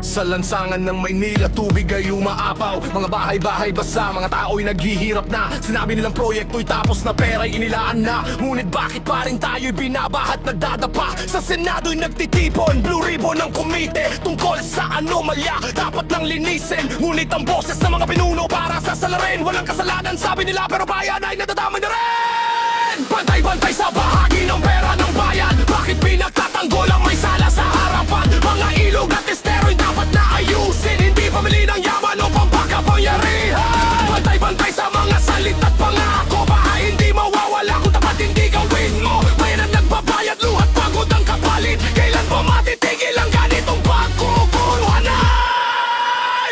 Sa lansangan ng Maynila, tubig ay umaapaw. Mga bahay-bahay basa, mga tao'y naghihirap na. Sinabi nilang proyekto'y tapos na, pera'y inilaan na. Ngunit bakit pa rin tayo'y binabahat nagdadapa? Sa Senado'y nagtitipon, blue ribbon ng komite tungkol sa anomalya, dapat nang linisin. Ngunit ang boses ng mga pinuno para sa salarin, walang kasalanan sabi nila, pero bayan ay nadadamay na rin. Bantay-bantay sa bahagi ng pera ng bayan, bakit pinagtatanggol ang may sala sa harapan? Mga ilog at estero'y dapat na ayusin, hindi pamili ng yaman o pampakapangyarihan. Bantay-bantay sa mga salita't pangako, baka hindi mawawala kung tapat hindi gawin mo. Bayan ang nagbabayad, luhat pagod ang kapalit, kailan mo matitigil ang ganitong pagkukulwanan?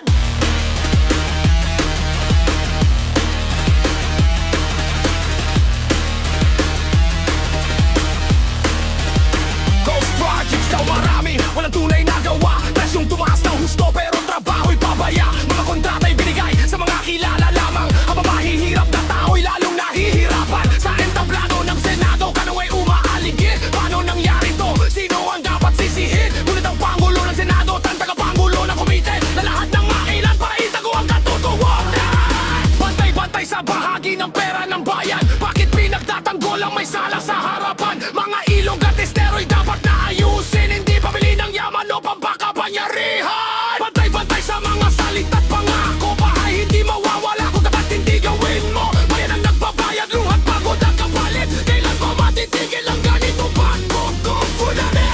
Ghost projects daw marami, walang tunay na gawa. Presyong tumaas ng husto pero trabaho'y pabaya. Mga kontrata'y binigay sa mga kilala lamang, habang mahihirap na tao'y lalong nahihirapan. Sa entablado ng Senado, kanaway umaaligid. Paano nangyari to? Sino ang dapat sisihin? Ngunit ang Pangulo ng Senado, ang tagapangulo ng komite, na lahat ng makilan para itago ang katotohanan. Bantay-bantay sa bahagi ng pera ng bayan, bakit pinagtatanggol ang may sala sa harapan? Mga ilog at estero'y dapat na ayusin, hindi pamili ng yaman o pampakapangyarihan. Bantay-bantay sa mga salita't pangako, baka hindi mawawala kung dapat hindi gawin mo. Bayan ang nagbabayad, luhat pagod ang kapalit, kailan mo matitigil ang ganitong pagkukumpulanin?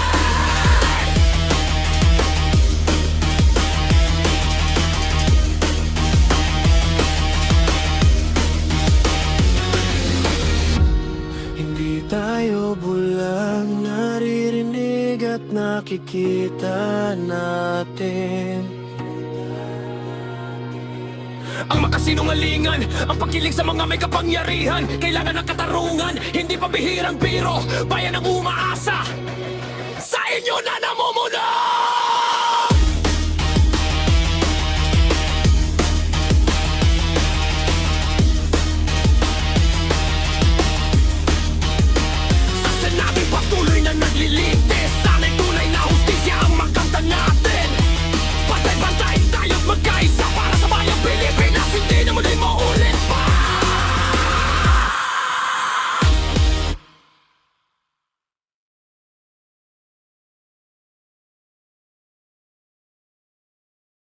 Hindi tayo bulang naririnig at nakikita natin. Ang makasinungalingan, ang pagkiling sa mga may kapangyarihan, kailangan ng katarungan, hindi pabihirang biro. Bayan ang umaasa, sa inyo na namumuna! Sa Senado patuloy na naglilig,